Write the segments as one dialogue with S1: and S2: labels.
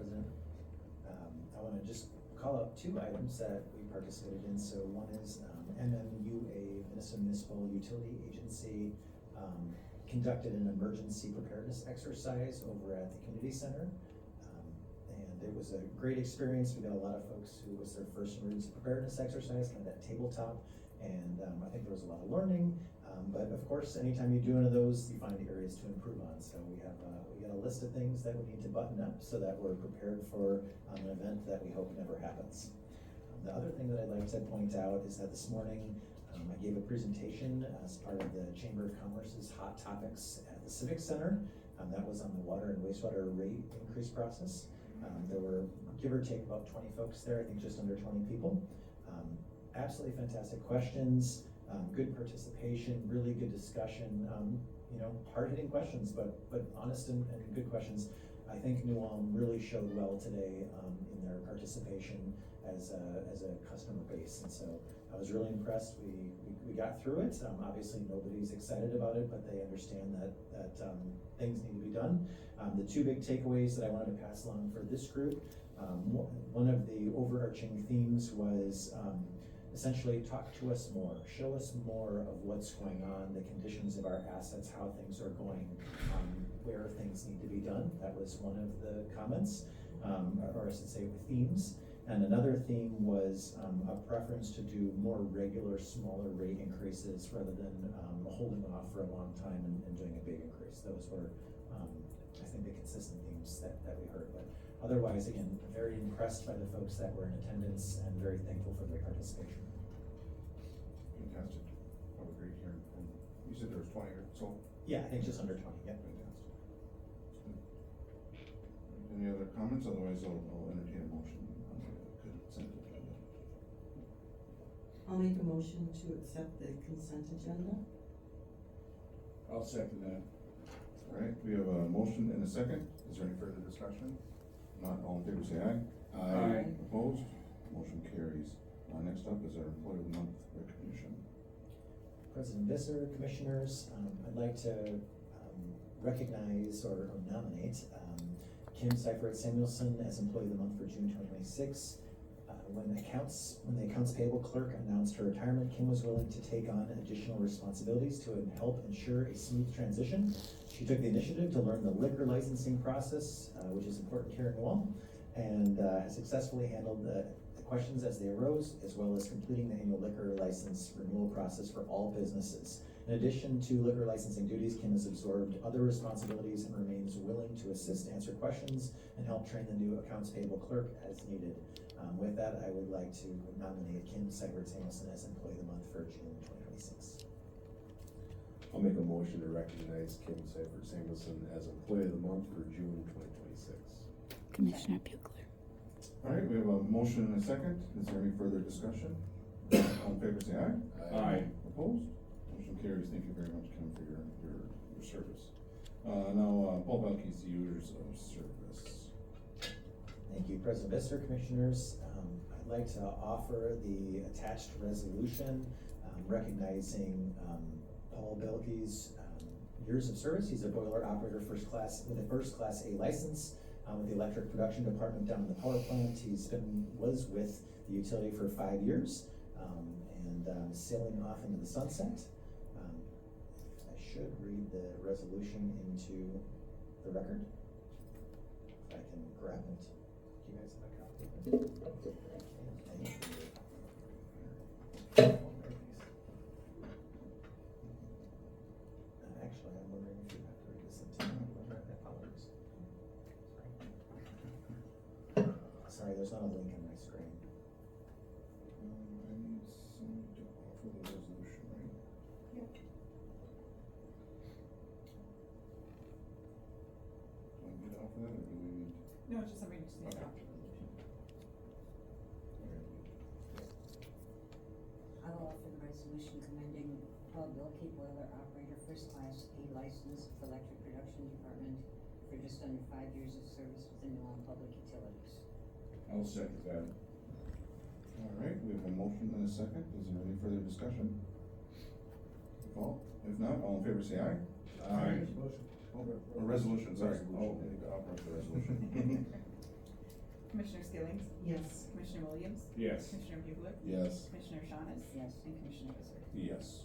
S1: President. I want to just call out two items that we participated in. So one is MMUA, Minnesota Municipal Utility Agency, conducted an emergency preparedness exercise over at the community center. And it was a great experience. We got a lot of folks who was their first emergency preparedness exercise, kind of that tabletop. And I think there was a lot of learning. But of course, anytime you do one of those, you find areas to improve on. So we got a list of things that we need to button up so that we're prepared for an event that we hope never happens. The other thing that I'd like to point out is that this morning I gave a presentation as part of the Chamber of Commerce's Hot Topics at the Civic Center. That was on the water and wastewater rate increase process. There were, give or take, about 20 folks there, I think just under 20 people. Absolutely fantastic questions, good participation, really good discussion, you know, hard-hitting questions, but honest and good questions. I think New Ulm really showed well today in their participation as a customer base, and so I was really impressed. We got through it. Obviously nobody's excited about it, but they understand that things need to be done. The two big takeaways that I wanted to pass along for this group, one of the overarching themes was essentially talk to us more, show us more of what's going on, the conditions of our assets, how things are going, where things need to be done. That was one of the comments, or I should say themes. And another theme was a preference to do more regular, smaller rate increases rather than holding off for a long time and doing a big increase. Those were, I think, the consistent themes that we heard. But otherwise, again, very impressed by the folks that were in attendance and very thankful for their participation.
S2: Fantastic. Have a great hearing. And you said there was 20 or so?
S1: Yeah, I think just under 20, yeah.
S2: Fantastic. Any other comments? Otherwise, I'll entertain a motion on the consent agenda.
S3: I'll make a motion to accept the consent agenda.
S4: I'll second that.
S2: All right, we have a motion and a second. Is there any further discussion? Not all in favor, say aye.
S4: Aye.
S2: Opposed? Motion carries. Next up is our Employee of the Month recognition.
S1: President Visser, Commissioners, I'd like to recognize or nominate Kim Seifert Samuelson as Employee of the Month for June 2026. When the accounts payable clerk announced her retirement, Kim was willing to take on additional responsibilities to help ensure a smooth transition. She took the initiative to learn the liquor licensing process, which is important here in New Ulm, and has successfully handled the questions as they arose, as well as completing the annual liquor license renewal process for all businesses. In addition to liquor licensing duties, Kim has absorbed other responsibilities and remains willing to assist, answer questions, and help train the new accounts payable clerk as needed. With that, I would like to nominate Kim Seifert Samuelson as Employee of the Month for June 2026.
S4: I'll make a motion to recognize Kim Seifert Samuelson as Employee of the Month for June 2026.
S5: Commissioner Buchler.
S2: All right, we have a motion and a second. Is there any further discussion? All in favor, say aye.
S4: Aye.
S2: Opposed? Motion carries. Thank you very much, Kim, for your service. Now, Paul Belkey's years of service.
S1: Thank you, President Visser, Commissioners. I'd like to offer the attached resolution recognizing Paul Belkey's years of service. He's a boiler operator with a first class A license with the electric production department down in the power plant. Was with the utility for 5 years and sailing off into the sunset. I should read the resolution into the record. If I can grab it. Do you guys have a copy of it? Thank you. Actually, I'm wondering if you have to read this into I apologize. Sorry, there's not a link on my screen.
S2: I need somebody to offer the resolution, right?
S3: Yep.
S2: Do I need to offer that, or do we need?
S6: No, it's just somebody just needs to
S2: Okay.
S6: adopt the resolution.
S7: I will offer the resolution commending Paul Bilkey, boiler operator, first class A license for electric production department for just under 5 years of service with the New Ulm Public Utilities.
S4: I'll second that.
S2: All right, we have a motion and a second. Is there any further discussion? If not, all in favor say aye.
S4: Aye.
S2: Oh, a resolution, sorry. Oh, we need to offer the resolution.
S6: Commissioner Skillings,
S3: Yes.
S6: Commissioner Williams,
S2: Yes.
S6: Commissioner Bugler,
S4: Yes.
S6: Commissioner Shaunis,
S7: Yes.
S6: and Commissioner Wizard.
S2: Yes.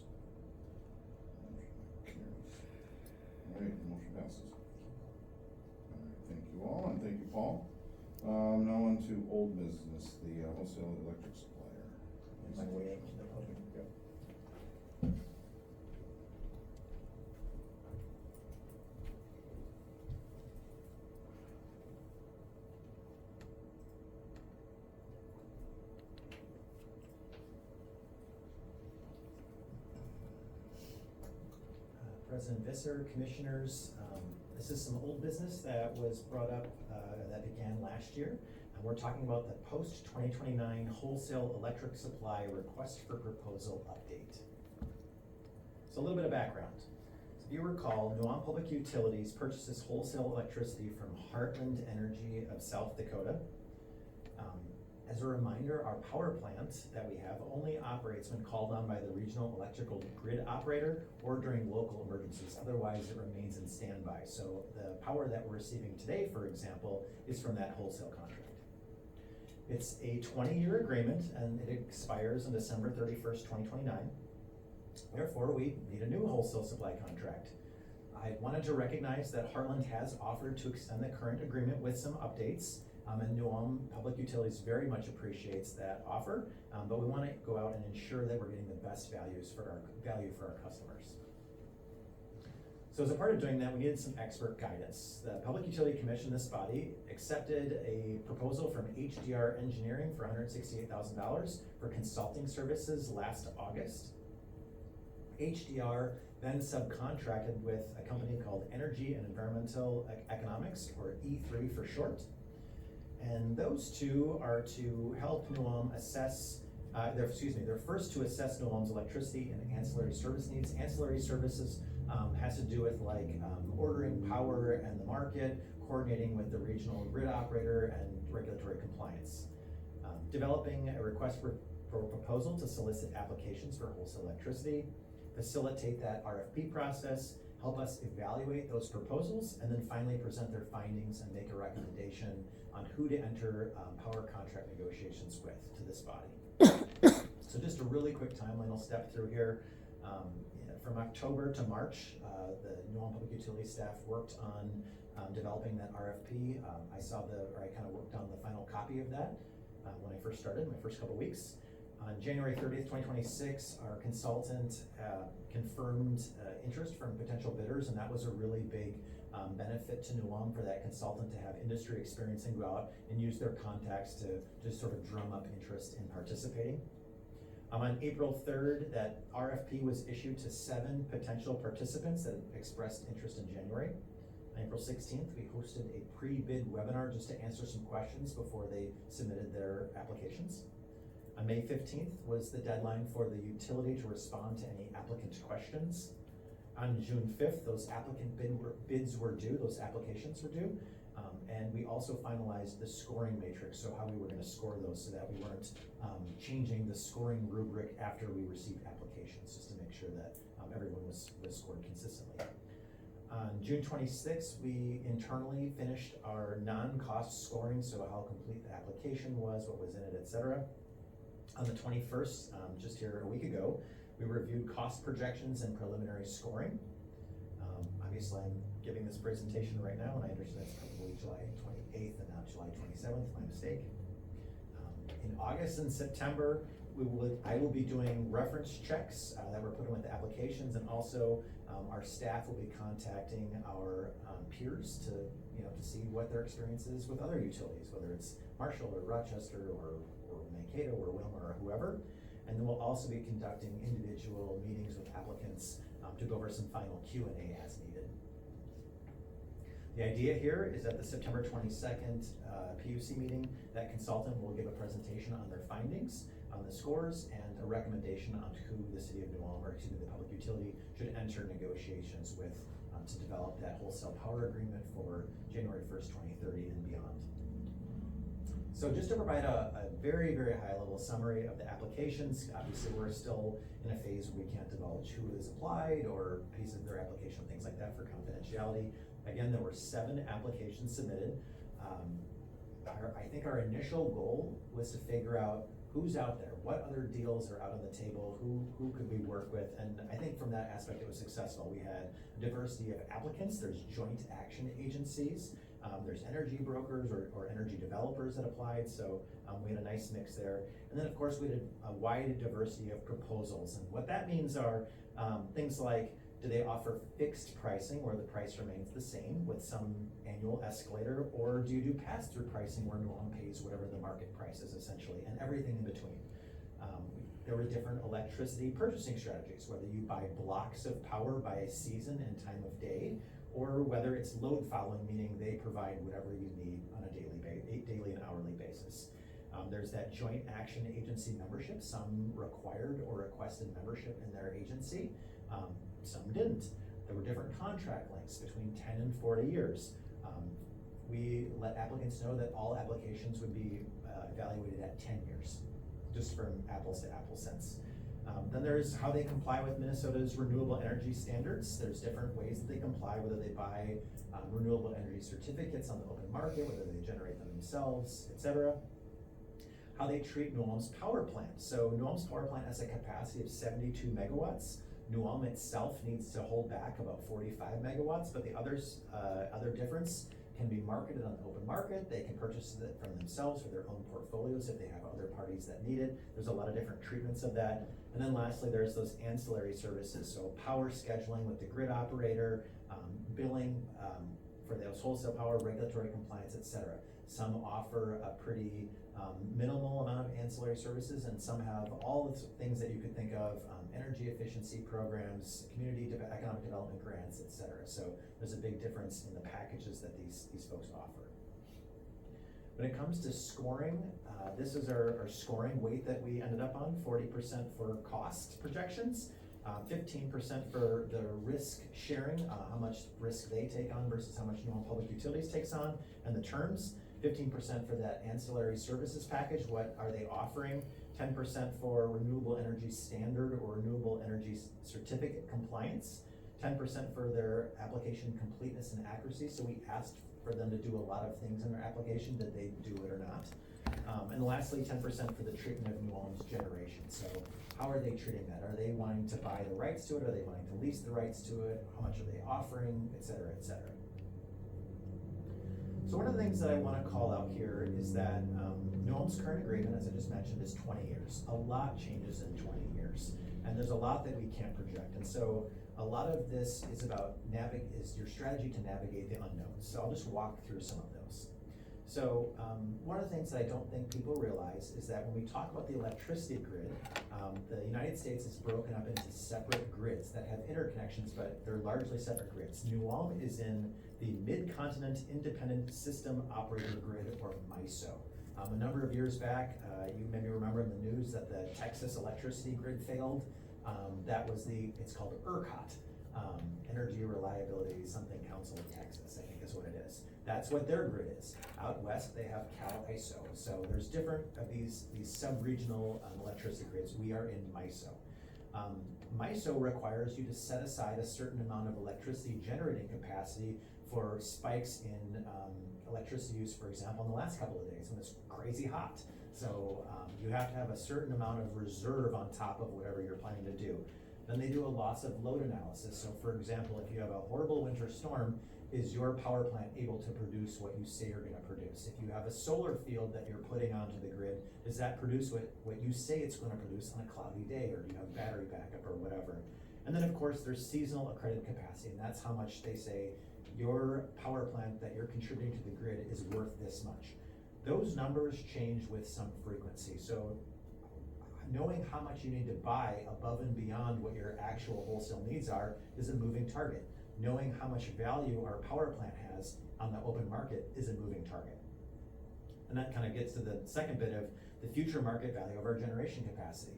S2: Alright, motion passes. Alright, thank you all, and thank you, Paul. Now on to old business, the wholesale electric supplier.
S1: My way up to the podium. President Visser, Commissioners, this is some old business that was brought up, that began last year. And we're talking about the post-2029 wholesale electric supply request for proposal update. So a little bit of background. So if you recall, New Ulm Public Utilities purchases wholesale electricity from Heartland Energy of South Dakota. As a reminder, our power plant that we have only operates when called on by the regional electrical grid operator or during local emergencies. Otherwise, it remains in standby. So the power that we're receiving today, for example, is from that wholesale contract. It's a 20-year agreement and it expires on December 31st, 2029. Therefore, we need a new wholesale supply contract. I wanted to recognize that Heartland has offered to extend the current agreement with some updates. And New Ulm Public Utilities very much appreciates that offer, but we want to go out and ensure that we're getting the best value for our customers. So as a part of doing that, we needed some expert guidance. The Public Utility Commission, this body, accepted a proposal from HDR Engineering for $168,000 for consulting services last August. HDR then subcontracted with a company called Energy and Environmental Economics, or E3 for short. And those two are to help New Ulm assess, they're first to assess New Ulm's electricity and ancillary service needs. Ancillary services has to do with like ordering power and the market, coordinating with the regional grid operator, and regulatory compliance. Developing a request for proposal to solicit applications for wholesale electricity, facilitate that RFP process, help us evaluate those proposals, and then finally present their findings and make a recommendation on who to enter power contract negotiations with to this body. So just a really quick timeline I'll step through here. From October to March, the New Ulm Public Utilities staff worked on developing that RFP. I kind of worked on the final copy of that when I first started, my first couple weeks. On January 30th, 2026, our consultant confirmed interest from potential bidders, and that was a really big benefit to New Ulm for that consultant to have industry experience and go out and use their contacts to just sort of drum up interest in participating. On April 3rd, that RFP was issued to 7 potential participants that expressed interest in January. On April 16th, we hosted a pre-bid webinar just to answer some questions before they submitted their applications. On May 15th was the deadline for the utility to respond to any applicant questions. On June 5th, those bids were due, those applications were due. And we also finalized the scoring matrix, so how we were gonna score those so that we weren't changing the scoring rubric after we received applications, just to make sure that everyone was scored consistently. On June 26th, we internally finished our non-cost scoring, so how complete the application was, what was in it, etc. On the 21st, just here a week ago, we reviewed cost projections and preliminary scoring. Obviously, I'm giving this presentation right now, and I understand it's probably July 28th and not July 27th, my mistake. In August and September, I will be doing reference checks that we're putting with the applications, and also our staff will be contacting our peers to see what their experience is with other utilities, whether it's Marshall or Rochester or Mankato or Wilmer or whoever. And then we'll also be conducting individual meetings with applicants to go over some final Q&A as needed. The idea here is at the September 22nd PUC meeting, that consultant will give a presentation on their findings, on the scores, and a recommendation on who the city of New Ulm, or excuse me, the public utility, should enter negotiations with to develop that wholesale power agreement for January 1st, 2030 and beyond. So just to provide a very, very high-level summary of the applications, obviously we're still in a phase where we can't divulge who has applied or pieces of their application, things like that for confidentiality. Again, there were 7 applications submitted. I think our initial goal was to figure out who's out there, what other deals are out on the table, who could we work with, and I think from that aspect it was successful. We had a diversity of applicants, there's joint action agencies, there's energy brokers or energy developers that applied, so we had a nice mix there. And then of course we had a wide diversity of proposals, and what that means are things like, do they offer fixed pricing where the price remains the same with some annual escalator, or do you do pass-through pricing where New Ulm pays whatever the market price is essentially, and everything in between. There were different electricity purchasing strategies, whether you buy blocks of power by season and time of day, or whether it's load following, meaning they provide whatever you need on a daily and hourly basis. There's that joint action agency membership. Some required or requested membership in their agency. Some didn't. There were different contract lengths between 10 and 40 years. We let applicants know that all applications would be evaluated at 10 years, just from apples to apples sense. Then there's how they comply with Minnesota's renewable energy standards. There's different ways that they comply, whether they buy renewable energy certificates on the open market, whether they generate them themselves, etc. How they treat New Ulm's power plant. So New Ulm's power plant has a capacity of 72 megawatts. New Ulm itself needs to hold back about 45 megawatts, but the other difference can be marketed on the open market. They can purchase it from themselves for their own portfolios if they have other parties that need it. There's a lot of different treatments of that. And then lastly, there's those ancillary services. So power scheduling with the grid operator, billing for those wholesale power, regulatory compliance, etc. Some offer a pretty minimal amount of ancillary services, and some have all the things that you could think of, energy efficiency programs, economic development grants, etc. So there's a big difference in the packages that these folks offer. When it comes to scoring, this is our scoring weight that we ended up on, 40% for cost projections, 15% for the risk sharing, how much risk they take on versus how much New Ulm Public Utilities takes on, and the terms, 15% for that ancillary services package, what are they offering, 10% for renewable energy standard or renewable energy certificate compliance, 10% for their application completeness and accuracy. So we asked for them to do a lot of things in their application. Did they do it or not? And lastly, 10% for the treatment of New Ulm's generation. So how are they treating that? Are they wanting to buy the rights to it? Are they wanting to lease the rights to it? How much are they offering, et cetera, et cetera. So one of the things that I want to call out here is that New Ulm's current agreement, as I just mentioned, is 20 years. A lot changes in 20 years, and there's a lot that we can't project. And so a lot of this is about is your strategy to navigate the unknowns. So I'll just walk through some of those. So one of the things that I don't think people realize is that when we talk about the electricity grid, the United States is broken up into separate grids that have interconnections, but they're largely separate grids. New Ulm is in the Mid-Continent Independent System Operator Grid, or MISO. A number of years back, you maybe remember in the news that the Texas electricity grid failed. That was it's called ERCOT, Energy Reliability Something Council of Texas, I think is what it is. That's what their grid is. Out west, they have CAL-ISO. So there's different of these sub-regional electricity grids. We are in MISO. MISO requires you to set aside a certain amount of electricity generating capacity for spikes in electricity use, for example, in the last couple of days when it's crazy hot. So you have to have a certain amount of reserve on top of whatever you're planning to do. Then they do a loss of load analysis. So for example, if you have a horrible winter storm, is your power plant able to produce what you say you're going to produce? If you have a solar field that you're putting onto the grid, does that produce what you say it's going to produce on a cloudy day, or do you have battery backup or whatever? And then of course there's seasonal accredited capacity, and that's how much they say your power plant that you're contributing to the grid is worth this much. Those numbers change with some frequency. So knowing how much you need to buy above and beyond what your actual wholesale needs are is a moving target. Knowing how much value our power plant has on the open market is a moving target. And that kind of gets to the second bit of the future market value of our generation capacity.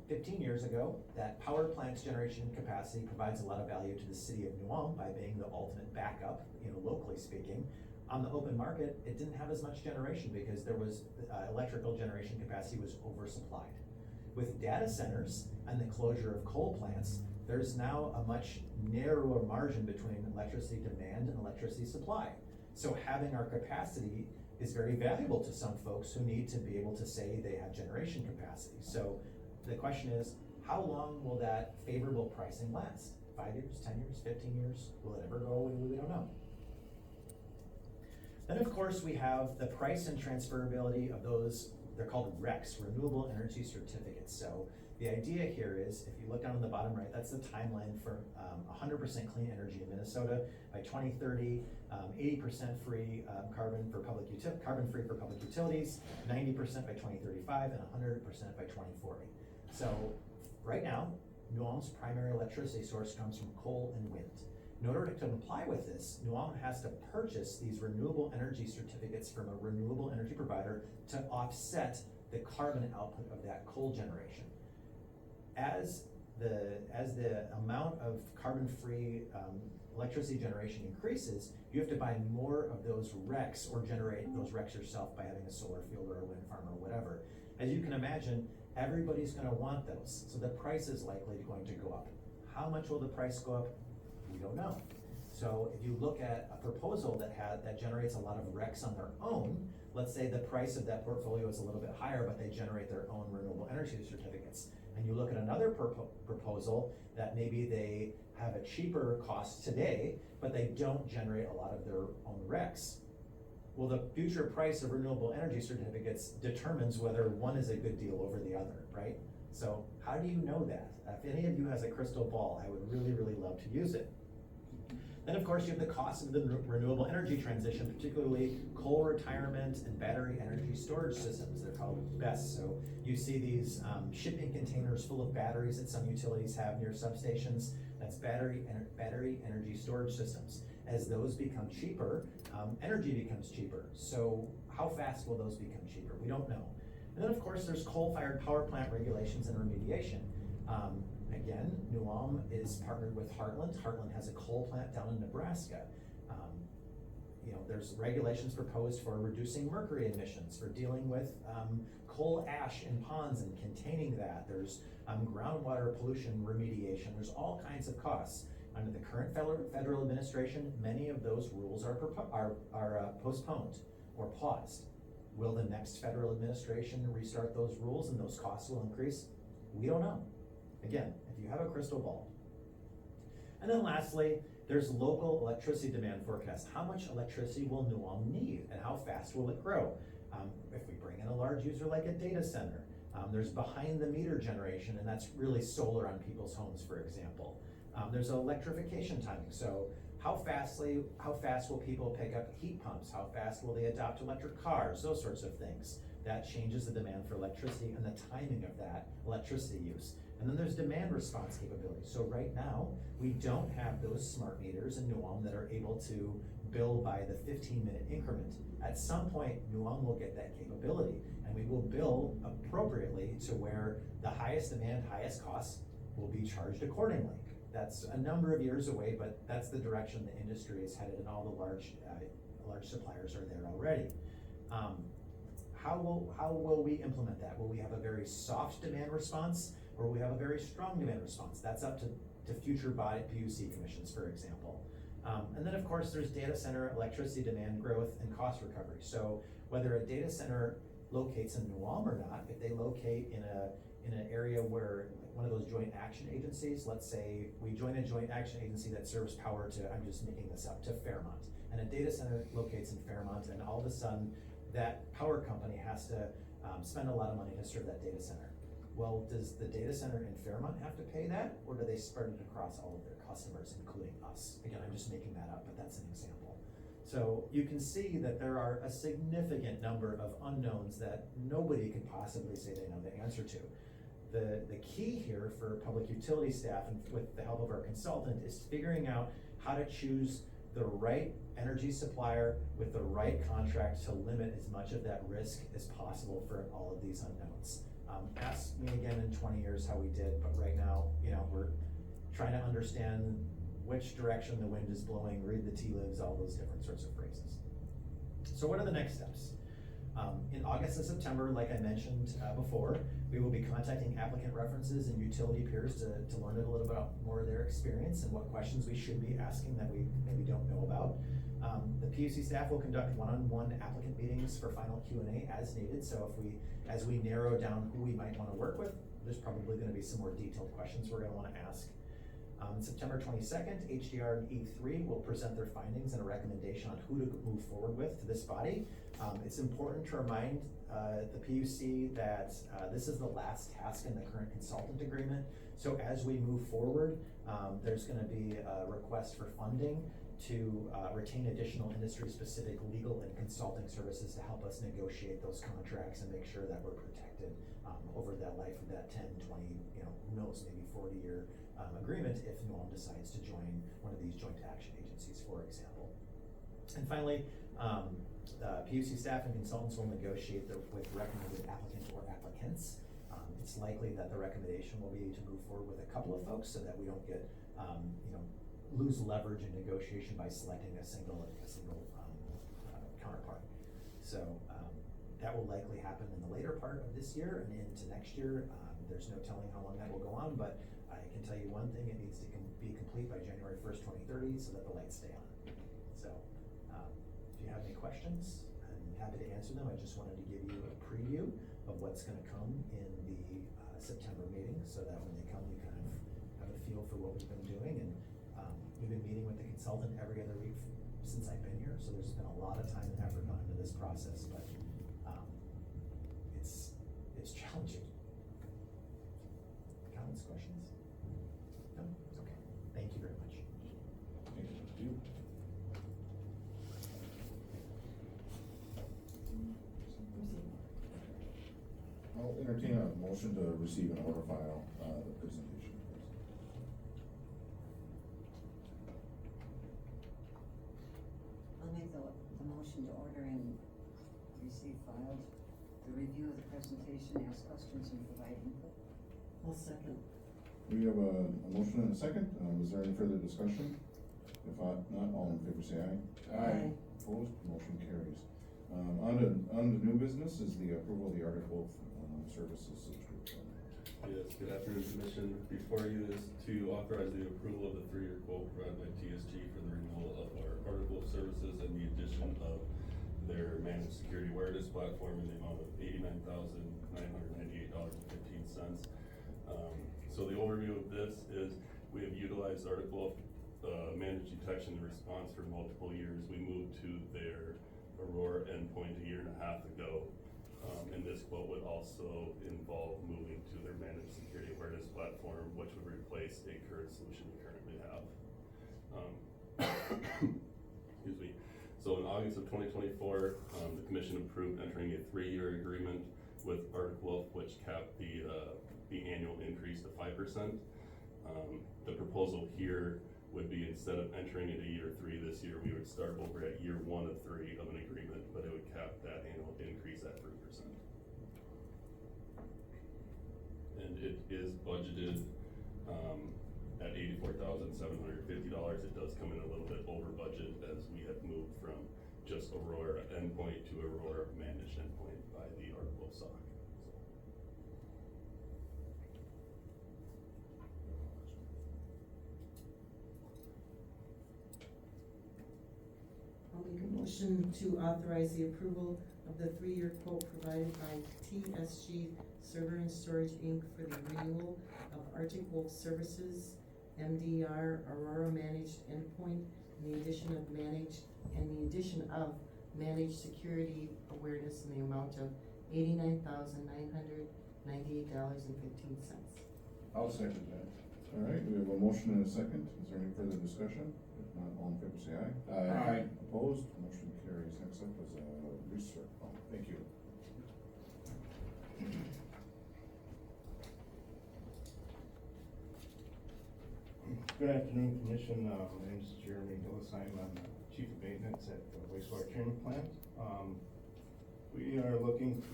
S1: 15 years ago, that power plant's generation capacity provides a lot of value to the city of New Ulm by being the ultimate backup, locally speaking. On the open market, it didn't have as much generation because there was electrical generation capacity was oversupplied. With data centers and the closure of coal plants, there's now a much narrower margin between electricity demand and electricity supply. So having our capacity
S8: is very valuable to some folks who need to be able to say they have generation capacity. So the question is, how long will that favorable pricing last? 5 years, 10 years, 15 years? Will it ever go away? We don't know. Then of course we have the price and transferability of those, they're called RECs, Renewable Energy Certificates. So the idea here is, if you look down on the bottom right, that's the timeline for 100% clean energy in Minnesota by 2030, 80% free carbon-free for public utilities, 90% by 2035, and 100% by 2040. So right now, New Ulm's primary electricity source comes from coal and wind. In order to comply with this, New Ulm has to purchase these renewable energy certificates from a renewable energy provider to offset the carbon output of that coal generation. As the amount of carbon-free electricity generation increases, you have to buy more of those RECs or generate those RECs yourself by having a solar field or a wind farm or whatever. As you can imagine, everybody's going to want those, so the price is likely going to go up. How much will the price go up? We don't know. So if you look at a proposal that generates a lot of RECs on their own, let's say the price of that portfolio is a little bit higher, but they generate their own renewable energy certificates. And you look at another proposal that maybe they have a cheaper cost today, but they don't generate a lot of their own RECs. Well, the future price of renewable energy certificates determines whether one is a good deal over the other, right? So how do you know that? If any of you has a crystal ball, I would really, really love to use it. Then of course you have the cost of the renewable energy transition, particularly coal retirement and battery energy storage systems. They're called BESS. So you see these shipping containers full of batteries that some utilities have near substations. That's battery energy storage systems. As those become cheaper, energy becomes cheaper. So how fast will those become cheaper? We don't know. And then of course there's coal-fired power plant regulations and remediation. Again, New Ulm is partnered with Heartland. Heartland has a coal plant down in Nebraska. There's regulations proposed for reducing mercury emissions, for dealing with coal ash in ponds and containing that. There's groundwater pollution remediation. There's all kinds of costs. Under the current federal administration, many of those rules are postponed or paused. Will the next federal administration restart those rules and those costs will increase? We don't know. Again, if you have a crystal ball. And then lastly, there's local electricity demand forecasts. How much electricity will New Ulm need and how fast will it grow? If we bring in a large user like a data center, there's behind the meter generation, and that's really solar on people's homes, for example. There's electrification timing. So how fast will people pick up heat pumps? How fast will they adopt electric cars? Those sorts of things. That changes the demand for electricity and the timing of that electricity use. And then there's demand response capability. So right now, we don't have those smart meters in New Ulm that are able to bill by the 15-minute increment. At some point, New Ulm will get that capability, and we will bill appropriately to where the highest demand, highest costs will be charged accordingly. That's a number of years away, but that's the direction the industry is headed, and all the large suppliers are there already. How will we implement that? Will we have a very soft demand response, or will we have a very strong demand response? That's up to future PUC commissions, for example. And then of course there's data center electricity demand growth and cost recovery. So whether a data center locates in New Ulm or not, if they locate in an area where one of those joint action agencies, let's say we join a joint action agency that serves power to, I'm just making this up, to Fairmont, and a data center locates in Fairmont, and all of a sudden that power company has to spend a lot of money to serve that data center. Well, does the data center in Fairmont have to pay that, or do they spread it across all of their customers, including us? Again, I'm just making that up, but that's an example. So you can see that there are a significant number of unknowns that nobody could possibly say they know the answer to. The key here for public utility staff, and with the help of our consultant, is figuring out how to choose the right energy supplier with the right contract to limit as much of that risk as possible for all of these unknowns. Ask me again in 20 years how we did, but right now, we're trying to understand which direction the wind is blowing, read the tea leaves, all those different sorts of phrases. So what are the next steps? In August and September, like I mentioned before, we will be contacting applicant references and utility peers to learn a little bit more of their experience and what questions we should be asking that we maybe don't know about. The PUC staff will conduct one-on-one applicant meetings for final Q&A as needed, so as we narrow down who we might wanna work with, there's probably gonna be some more detailed questions we're gonna wanna ask. September 22nd, HDR and E3 will present their findings and a recommendation on who to move forward with to this body. It's important to remind the PUC that this is the last task in the current consultant agreement. So as we move forward, there's gonna be a request for funding to retain additional industry-specific legal and consulting services to help us negotiate those contracts and make sure that we're protected over that life of that 10, 20, who knows, maybe 40-year agreement if Ulm decides to join one of these joint action agencies, for example. And finally, PUC staff and consultants will negotiate with recommended applicant or applicants. It's likely that the recommendation will be to move forward with a couple of folks so that we don't get, lose leverage in negotiation by selecting a single counterpart. So that will likely happen in the later part of this year and into next year. There's no telling how long that will go on, but I can tell you one thing, it needs to be complete by January 1st, 2030 so that the lights stay on. So if you have any questions, I'm happy to answer them. I just wanted to give you a preview of what's gonna come in the September meeting so that when they come, you kind of have a feel for what we've been doing. And we've been meeting with the consultant every other week since I've been here, so there's been a lot of time and effort gone into this process, but it's challenging. Comments, questions? No? Okay. Thank you very much.
S2: Thank you. I'll entertain a motion to receive and order file the presentation.
S7: I'll make the motion to order and receive filed, the review of the presentation, ask questions and provide input.
S3: I'll second.
S2: We have a motion and a second. Is there any further discussion? If not, all in favor say aye.
S3: Aye.
S2: Opposed, motion carries. On to new business is the approval of the article services subscription.
S9: Yes, good afternoon, Commission. Before you is to authorize the approval of the 3-year quote provided by TSG for the renewal of our article of services and the addition of their managed security awareness platform in the amount of $89,998.15. So the overview of this is we have utilized Article managed detection and response for multiple years. We moved to their Aurora endpoint a year and a half ago. And this quote would also involve moving to their managed security awareness platform, which would replace a current solution we currently have. Excuse me. So in August of 2024, the Commission approved entering a 3-year agreement with Article, which capped the annual increase to 5%. The proposal here would be, instead of entering into year 3 this year, we would start over at year 1 of 3 of an agreement, but it would cap that annual increase at 3%. And it is budgeted at $84,750. It does come in a little bit over budget as we have moved from just Aurora endpoint to Aurora managed endpoint by the Article SOC.
S3: I'll make a motion to authorize the approval of the 3-year quote provided by TSG Server and Storage Inc. for the renewal of Arctic Wolf Services, MDR Aurora Managed Endpoint, and the addition of managed security awareness in the amount of $89,998.15.
S2: I'll second that. All right, we have a motion and a second. Is there any further discussion? If not, all in favor say aye.
S4: Aye.
S2: Opposed, motion carries. Next up is research. Thank you.
S10: Good afternoon, Commission. My name is Jeremy Hillis. I'm Chief of Maintenance at the wastewater treatment plant. We are looking to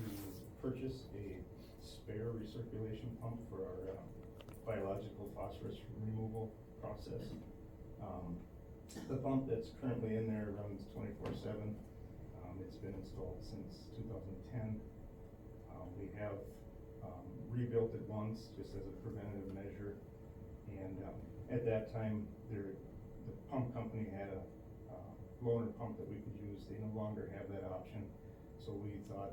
S10: purchase a spare recirculation pump for our biological phosphorus removal process. The pump that's currently in there runs 24/7. It's been installed since 2010. We have rebuilt it once just as a preventative measure, and at that time the pump company had a loaner pump that we could use. They no longer have that option. So we thought,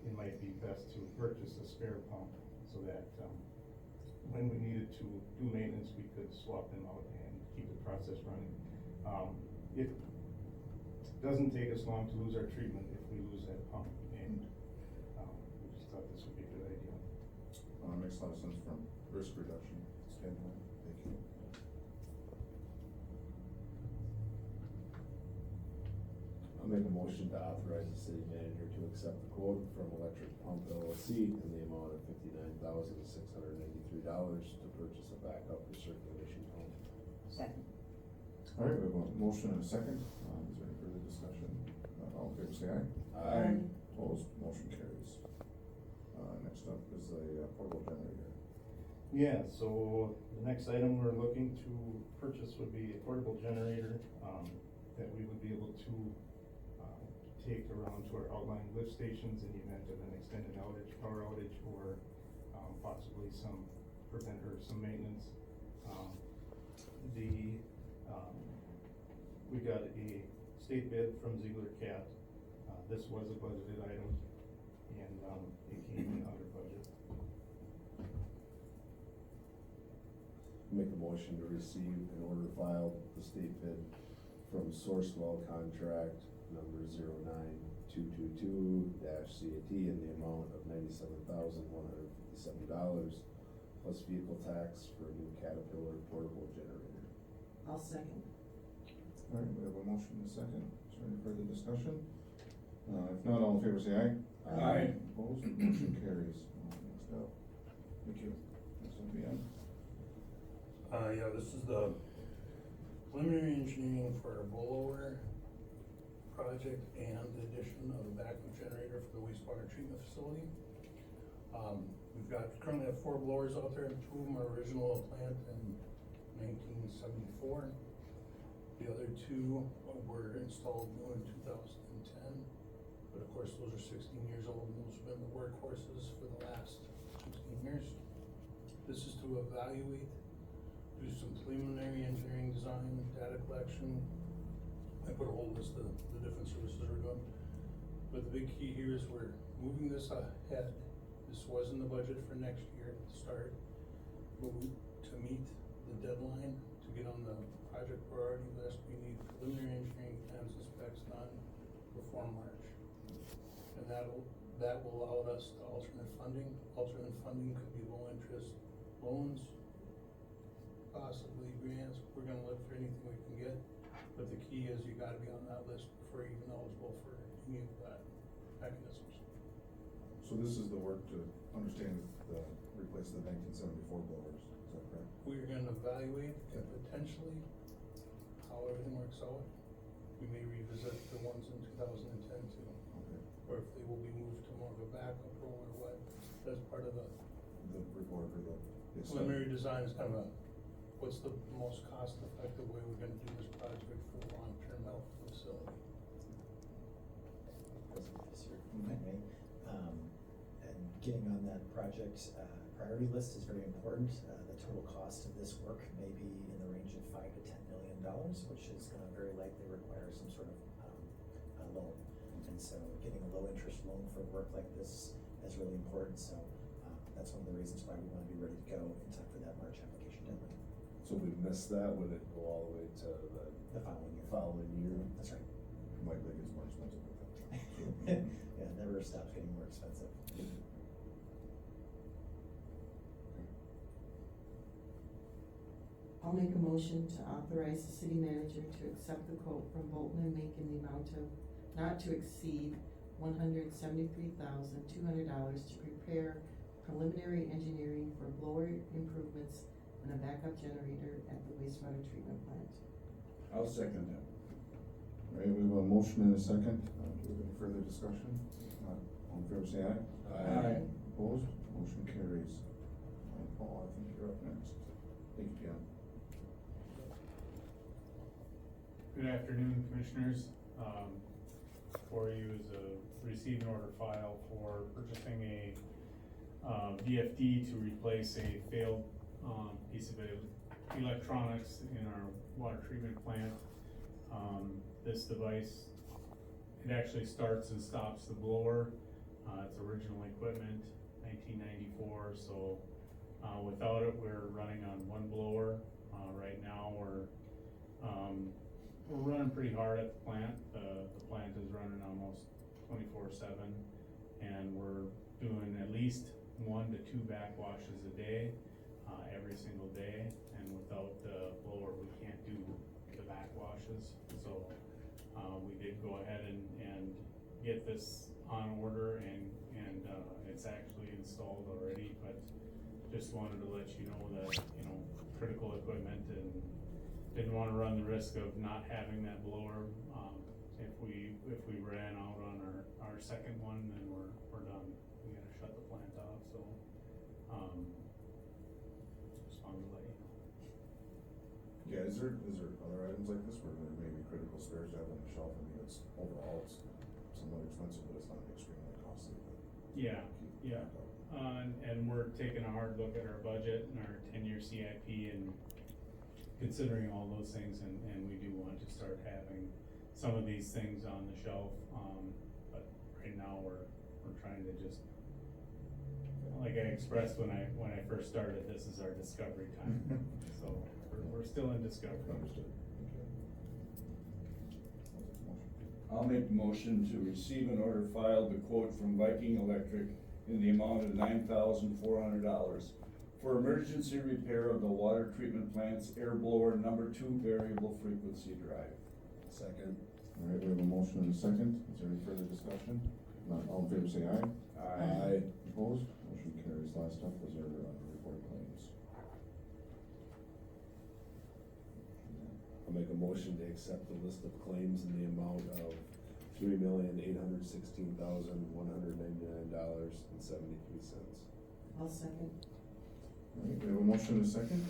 S10: it might be best to purchase a spare pump so that, when we needed to do maintenance, we could swap them out and keep the process running. It doesn't take us long to lose our treatment if we lose that pump, and, we just thought this would be a good idea.
S2: Makes a lot of sense from risk reduction standpoint. Thank you.
S4: I'll make a motion to authorize the city manager to accept the quote from Electric Pump LLC in the amount of $59,693 to purchase a backup recirculation pump.
S7: Second.
S2: All right, we have a motion and a second. Is there any further discussion? All in favor, say aye.
S4: Aye.
S2: Opposed, motion carries. Next up is the portable generator.
S10: Yeah, so the next item we're looking to purchase would be a portable generator, that we would be able to, take around to our outlying lift stations in the event of an extended outage, power outage, or, possibly some some maintenance. We got a state bid from Ziegler Cat. This was a budgeted item, and, it came in under budget.
S4: Make a motion to receive an order filed, the state bid from Sourcewell Contract number 09222-CAT in the amount of $97,157 plus vehicle tax for a new Caterpillar portable generator.
S3: I'll second.
S2: All right, we have a motion and a second. Is there any further discussion? If not, all in favor, say aye.
S3: Aye.
S2: Opposed, motion carries. Next up. Thank you. Next up, the end.
S11: Yeah, this is the preliminary engineering for a blower project and the addition of a backup generator for the wastewater treatment facility. We've currently have 4 blowers out there, 2 of them are original plant in 1974. The other 2 were installed new in 2010, but of course those are 16 years old, and those have been the workhorses for the last 16 years. This is to evaluate, do some preliminary engineering design, data collection. I put a whole list of the different services we're doing. But the big key here is we're moving this ahead. This was in the budget for next year at the start. But to meet the deadline, to get on the project priority list, we need preliminary engineering plans and specs done before March. And that will allow us to alternate funding. Alternate funding could be low interest loans, possibly grants. We're gonna look for anything we can get. But the key is you gotta be on that list before you're even eligible for any of that mechanisms.
S2: So this is the work to understand replace the 1974 blowers, is that correct?
S11: We're gonna evaluate and potentially how everything works out. We may revisit the ones in 2010 too.
S2: Okay.
S11: Or if they will be moved to more of a backup role or what. That's part of the
S2: The report or the.
S11: preliminary design is kind of what's the most cost effective way we're gonna do this project for the long-term health of the facility.
S1: If I may, and getting on that project priority list is very important. The total cost of this work may be in the range of $5 to $10 million, which is gonna very likely require some sort of loan. And so getting a low interest loan for work like this is really important. So that's one of the reasons why we wanna be ready to go in time for that March application deadline.
S4: So if we miss that, would it go all the way to
S1: The following year.
S4: following year?
S1: That's right.
S2: Might make it more expensive with that.
S1: Yeah, it never stops getting more expensive.
S3: I'll make a motion to authorize the city manager to accept the quote from Bolton and Mink in the amount of not to exceed $173,200 to prepare preliminary engineering for blower improvements and a backup generator at the wastewater treatment plant.
S4: I'll second that.
S2: All right, we have a motion and a second. Do we have any further discussion? If not, all in favor, say aye.
S4: Aye.
S2: Opposed, motion carries. All right, Paul, I think you're up next. Thank you, Ken.
S12: Good afternoon, Commissioners. For you is a receiving order file for purchasing a VFD to replace a failed piece of electronics in our water treatment plant. this device, it actually starts and stops the blower. It's original equipment, 1994, so, without it, we're running on one blower. Right now, we're running pretty hard at the plant. The plant is running almost 24/7, and we're doing at least 1 to 2 backwashes a day, every single day. And without the blower, we can't do the backwashes. So, we did go ahead and get this on order, and it's actually installed already, but just wanted to let you know that, you know, critical equipment, and didn't wanna run the risk of not having that blower. If we ran out on our second one, then we're done. We gotta shut the plant off, so, just wanted to let you know.
S2: Yeah, is there other items like this where there may be critical spares to have on the shelf? I mean, it's overall, it's somewhat expensive, but it's not extremely costly.
S12: Yeah, yeah. And we're taking a hard look at our budget and our 10-year CIP and considering all those things, and we do want to start having some of these things on the shelf. But right now, we're trying to just, like I expressed when I first started, this is our discovery time. So we're still in discovery.
S2: Understood.
S13: I'll make the motion to receive and order file the quote from Viking Electric in the amount of $9,400 for emergency repair of the water treatment plant's air blower number 2 variable frequency drive.
S4: Second.
S2: All right, we have a motion and a second. Is there any further discussion? Not all in favor, say aye.
S13: Aye.
S2: Opposed? Motion carries. Last up was our report claims.
S4: I'll make a motion to accept the list of claims in the amount of $3,816,199.73.
S3: I'll second.
S2: All right, we have a motion and a second.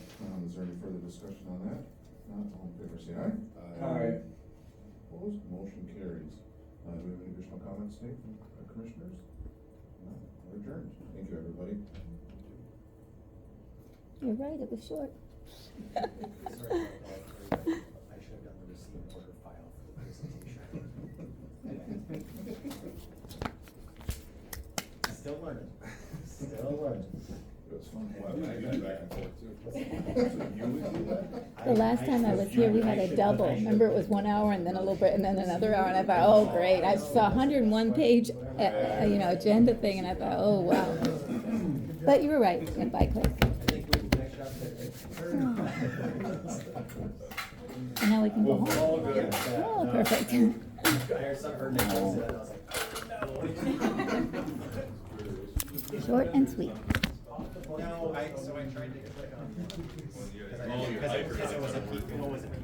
S2: Is there any further discussion on that? Not all in favor, say aye.
S13: Aye.
S2: Opposed? Motion carries. Do we have any additional comments, Nate, from our commissioners? No, we're adjourned. Thank you, everybody.
S5: You're right, it was short.
S8: Sorry about that, everybody. I should have done the receive and order file for the presentation. Still learning. Still learning.
S2: It was fun.
S13: Well, I got back and forth too.
S5: The last time I was here, we had a double. Remember, it was 1 hour and then a little bit, and then another hour, and I thought, oh, great. I saw a 101-page, agenda thing, and I thought, oh, wow. But you were right, it went by quick.
S8: I think we finished up there.
S5: And now we can go home.
S13: All good.
S5: Oh, perfect.
S8: I heard some, her name was it, and I was like, no.
S5: Short and sweet.
S8: No, so I tried to click on.
S9: Oh, you're hyper.
S8: Because it was a P, what was it, P?